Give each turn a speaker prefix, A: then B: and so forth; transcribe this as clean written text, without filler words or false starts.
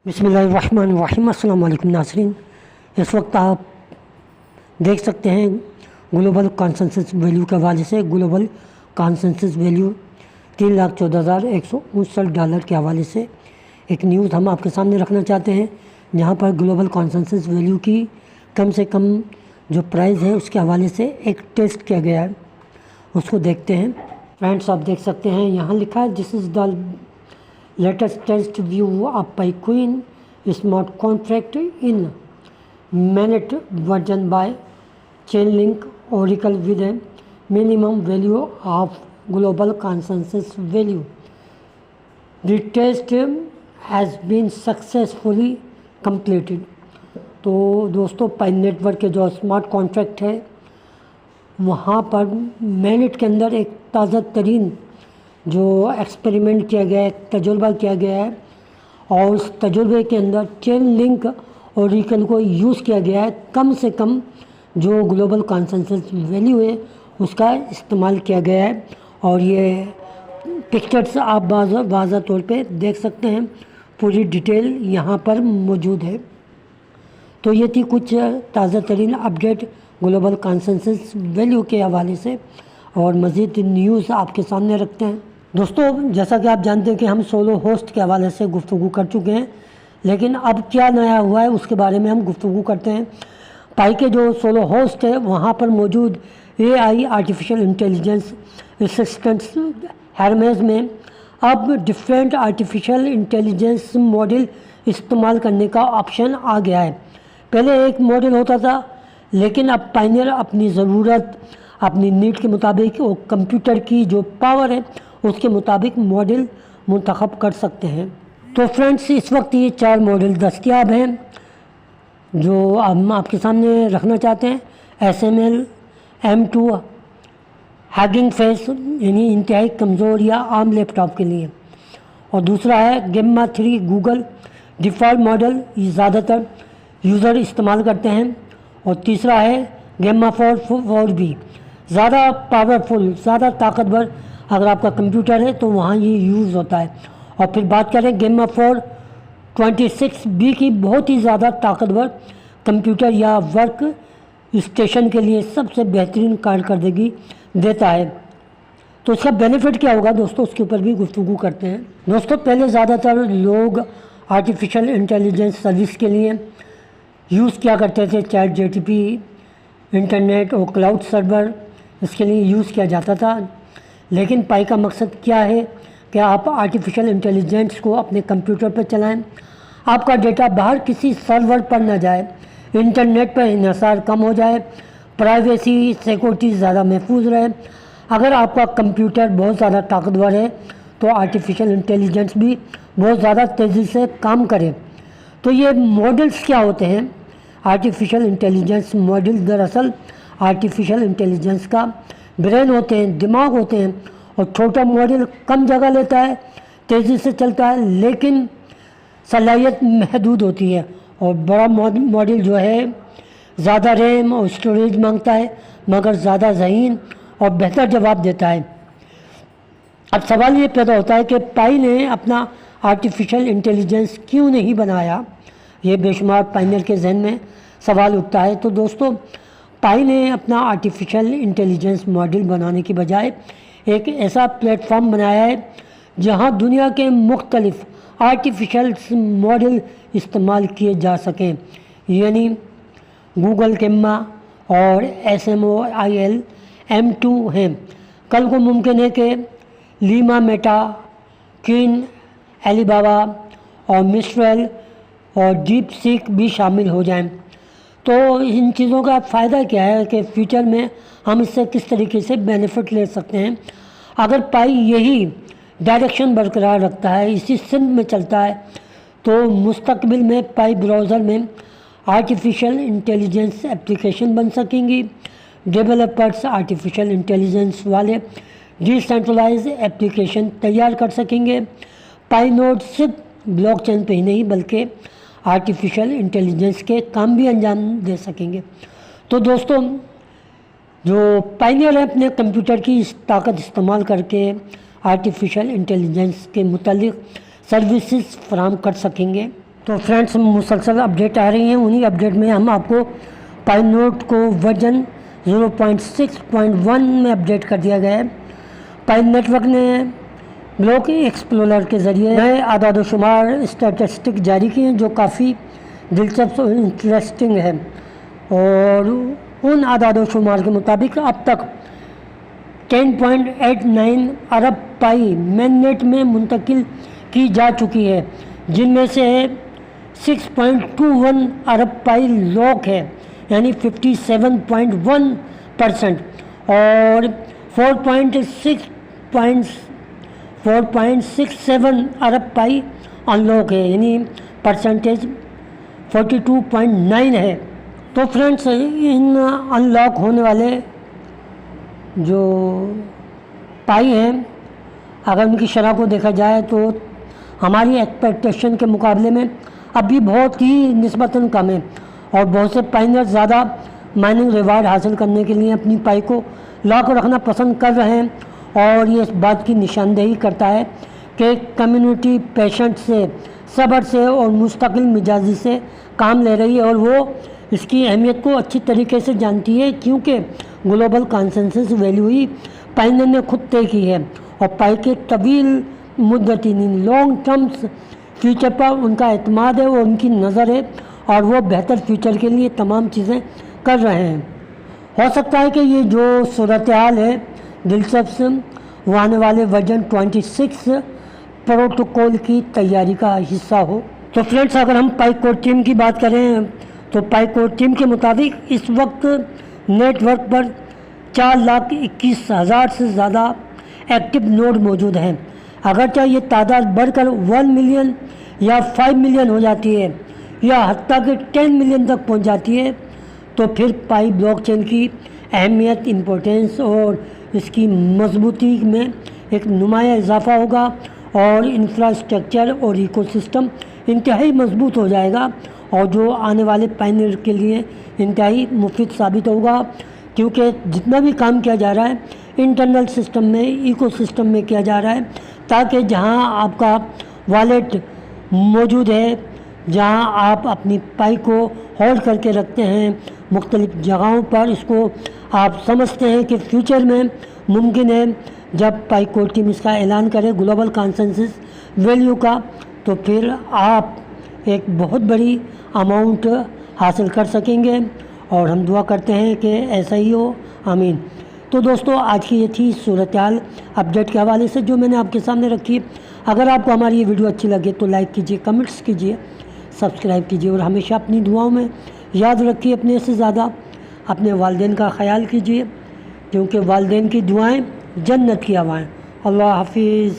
A: बिस्मिल्लाहिर्रहमानिर्रहीम। अस्सलाम वालेकुम नाज़रीन, इस वक्त आप देख सकते हैं ग्लोबल कॉन्सेंसस वैल्यू के हवाले से ग्लोबल कॉन्सेंसस वैल्यू $3,14,159 के हवाले से एक न्यूज़ हम आपके सामने रखना चाहते हैं, जहां पर ग्लोबल कॉन्सेंसस वैल्यू की कम से कम जो प्राइस है उसके हवाले से एक टेस्ट किया गया है, उसको देखते हैं। फ्रेंड्स, आप देख सकते हैं यहाँ लिखा है this is the latest test view of PiCoin smart contract in mainnet version by Chainlink Oracle with a minimum value of global consensus value. The test has been successfully completed. तो दोस्तों, पाई network के जो smart contract है वहाँ पर mainnet के अंदर एक ताज़ा तरीन जो एक्सपेरिमेंट किया गया है, तजुर्बा किया गया है, और उस तजुर्बे के अंदर चेन लिंक ओरेकल को यूज़ किया गया है। कम से कम जो ग्लोबल कॉन्सेंसस वैल्यू है उसका इस्तेमाल किया गया है, और ये पिक्चर्स आप वाज़ा तौर पे देख सकते हैं। पूरी डिटेल यहाँ पर मौजूद है। तो ये थी कुछ ताज़ा तरीन अपडेट ग्लोबल कॉन्सेंसस वैल्यू के हवाले से, और मज़ीद न्यूज़ आपके सामने रखते हैं। दोस्तों, जैसा कि आप जानते हैं कि हम सोलो होस्ट के हवाले से गुफ्तगू कर चुके हैं, लेकिन अब क्या नया हुआ है उसके बारे में हम गुफ्तगू करते हैं। पाई के जो सोलो होस्ट है वहाँ पर मौजूद AI आर्टिफिशियल इंटेलिजेंस असिस्टेंट्स हरमेज़ में अब डिफरेंट आर्टिफिशियल इंटेलिजेंस मॉडल इस्तेमाल करने का ऑप्शन आ गया है। पहले एक मॉडल होता था, लेकिन अब पायनियर अपनी ज़रूरत, अपनी नीड के मुताबिक और कंप्यूटर की जो पावर है उसके मुताबिक मॉडल मुंतखब कर सकते हैं। तो फ्रेंड्स, इस वक्त ये 4 मॉडल दस्तयाब हैं जो हम आपके सामने रखना चाहते हैं। SML M2 हैगिंग फेस, यानी इंतहाई कमज़ोर या आम लैपटॉप के लिए, और दूसरा है गेम्मा 3 गूगल डिफ़ॉल्ट मॉडल, ये ज़्यादातर यूज़र इस्तेमाल करते हैं, और तीसरा है गेम्मा 4 ज़्यादा पावरफुल, ज़्यादा ताकतवर अगर आपका कंप्यूटर है तो वहाँ ये यूज़ होता है। और फिर बात करें गेम्मा 4 26B की, बहुत ही ज़्यादा ताकतवर कंप्यूटर या वर्क स्टेशन के लिए सबसे बेहतरीन कारकर्दगी देता है। तो इसका बेनिफिट क्या होगा दोस्तों, उसके ऊपर भी गुफ्तगू करते हैं। दोस्तों, पहले ज़्यादातर लोग आर्टिफिशियल इंटेलिजेंस सर्विस के लिए यूज़ किया करते थे चैट GTP, इंटरनेट और क्लाउड सर्वर, इसके लिए यूज़ किया जाता था। लेकिन पाई का मकसद क्या है कि आप आर्टिफिशियल इंटेलिजेंस को अपने कंप्यूटर पर चलाएं, आपका डेटा बाहर किसी सर्वर पर न जाए, इंटरनेट पर इन्हिसार कम हो जाए, प्राइवेसी सिक्योरिटी ज़्यादा महफूज रहे। अगर आपका कंप्यूटर बहुत ज़्यादा ताकतवर है तो आर्टिफिशियल इंटेलिजेंस भी बहुत ज़्यादा तेज़ी से काम करे। तो ये मॉडल्स क्या होते हैं? आर्टिफिशियल इंटेलिजेंस मॉडल दरअसल आर्टिफिशियल इंटेलिजेंस का ब्रेन होते हैं, दिमाग होते हैं, और छोटा मॉडल कम जगह लेता है, तेज़ी से चलता है, लेकिन सलाहियत महदूद होती है, और बड़ा मॉडल जो है ज़्यादा रैम और स्टोरेज मांगता है, मगर ज़्यादा ज़हीन और बेहतर जवाब देता है। अब सवाल ये पैदा होता है कि पाई ने अपना आर्टिफिशियल इंटेलिजेंस क्यों नहीं बनाया? ये बेशुमार पायनियर के जहन में सवाल उठता है। तो दोस्तों, पाई ने अपना आर्टिफिशियल इंटेलिजेंस मॉडल बनाने की बजाय एक ऐसा प्लेटफॉर्म बनाया है जहां दुनिया के मुख्तलिफ आर्टिफिशियल मॉडल इस्तेमाल किए जा सकें, यानी गूगल गेम्मा और SMOIL M2 हैं। कल को मुमकिन है कि लीमा, मेटा, क्वीन, एलिबाबा और मिस्ट्रेल और डीप सीक भी शामिल हो जाएं। तो इन चीज़ों का फ़ायदा क्या है कि फ्यूचर में हम इससे किस तरीके से बेनिफिट ले सकते हैं? अगर पाई यही डायरेक्शन बरकरार रखता है, इसी सिम में चलता है, तो मुस्तकबिल में पाई ब्राउज़र में आर्टिफिशियल इंटेलिजेंस एप्लीकेशन बन सकेंगी। डेवलपर्स आर्टिफिशियल इंटेलिजेंस वाले डिसेंट्रलाइज एप्लीकेशन तैयार कर सकेंगे। पाई नोड सिर्फ ब्लॉकचेन पे ही नहीं बल्कि आर्टिफिशियल इंटेलिजेंस के काम भी अंजाम दे सकेंगे। तो दोस्तों, जो पायनियर है अपने कंप्यूटर की इस ताकत इस्तेमाल करके आर्टिफिशियल इंटेलिजेंस के मुतालिक सर्विसेज फराहम कर सकेंगे। تو فرینڈس مسلسل اپڈیٹ آ رہی ہیں، انہی اپڈیٹ میں ہم آپ کو پائی نوٹ کو ورژن 0.6.1 میں اپڈیٹ کر دیا گیا ہے۔ پائی نیٹ ورک نے بلاک ایکسپلورر کے ذریعے نئے اعداد و شمار اسٹیٹسٹک جاری کیے ہیں جو کافی دلچسپ اور انٹرسٹنگ ہے، اور ان اعداد و شمار کے مطابق اب تک 10.89 ارب پائی مین نیٹ میں منتقل کی جا چکی ہے، جن میں سے 6.21 ارب پائی لاک ہے یعنی 57.1%، اور 4.67 ارب پائی ان لاک ہے یعنی پرسنٹیج 42.9 ہے۔ تو فرینڈس ان ان لاک ہونے والے جو پائی ہیں، اگر ان کی شرح کو دیکھا جائے تو ہماری ایکسپیکٹیشن کے مقابلے میں ابھی بہت ہی نسبتاً کم ہے، اور بہت سے پائنر زیادہ مائننگ ریوارڈ حاصل کرنے کے لیے اپنی پائی کو لاک رکھنا پسند کر رہے ہیں، اور یہ اس بات کی نشاندہی کرتا ہے کہ کمیونٹی پیشنٹ سے، صبر سے اور مستقل مزاجی سے کام لے رہی ہے، اور وہ اس کی اہمیت کو اچھی طریقے سے جانتی ہے، کیونکہ گلوبل کنسنسس ویلیو ہی پائنر نے خود طے کی ہے، اور پائی کے طویل مدتی لانگ ٹرمز فیوچر پر ان کا اعتماد ہے اور ان کی نظر ہے، اور وہ بہتر فیوچر کے لیے تمام چیزیں کر رہے ہیں۔ ہو سکتا ہے کہ یہ جو صورتحال ہے دلچسپ وہ آنے والے ورژن 26 پروٹوکول کی تیاری کا حصہ ہو۔ تو فرینڈس اگر ہم پائی کور ٹیم کی بات کریں تو پائی کور ٹیم کے مطابق اس وقت نیٹ ورک پر 4,21,000 سے زیادہ ایکٹیو نوڈ موجود ہیں۔ اگرچہ یہ تعداد بڑھ کر 1 ملین یا 5 ملین ہو جاتی ہے، یا حتیٰ کہ 10 ملین تک پہنچ جاتی ہے، تو پھر پائی بلاک چین کی اہمیت، امپورٹینس اور اس کی مضبوطی میں ایک نمایاں اضافہ ہوگا، اور انفراسٹرکچر اور ایکو سسٹم انتہائی مضبوط ہو جائے گا، اور جو آنے والے پائنر کے لیے انتہائی مفید ثابت ہوگا، کیونکہ جتنا بھی کام کیا جا رہا ہے انٹرنل سسٹم میں، ایکو سسٹم میں کیا جا رہا ہے، تاکہ جہاں آپ کا والیٹ موجود ہے، جہاں آپ اپنی پائی کو ہولڈ کر کے رکھتے ہیں مختلف جگہوں پر، اس کو آپ سمجھتے ہیں کہ فیوچر میں ممکن ہے جب پائی کور ٹیم اس کا اعلان کرے گلوبل کنسنسس ویلیو کا، تو پھر آپ ایک بہت بڑی اماؤنٹ حاصل کر سکیں گے، اور ہم دعا کرتے ہیں کہ ایسا ہی ہو، آمین۔ تو دوستو آج کی یہ تھی صورتحال اپڈیٹ کے حوالے سے جو میں نے آپ کے سامنے رکھی۔ اگر آپ کو ہماری یہ ویڈیو اچھی لگے تو لائک کیجیے، کمنٹس کیجیے، سبسکرائب کیجیے، اور ہمیشہ اپنی دعاؤں میں یاد رکھیے اپنے سے زیادہ اپنے والدین کا خیال کیجیے، کیونکہ والدین کی دعائیں جنت کی ہوائیں۔ اللہ حافظ۔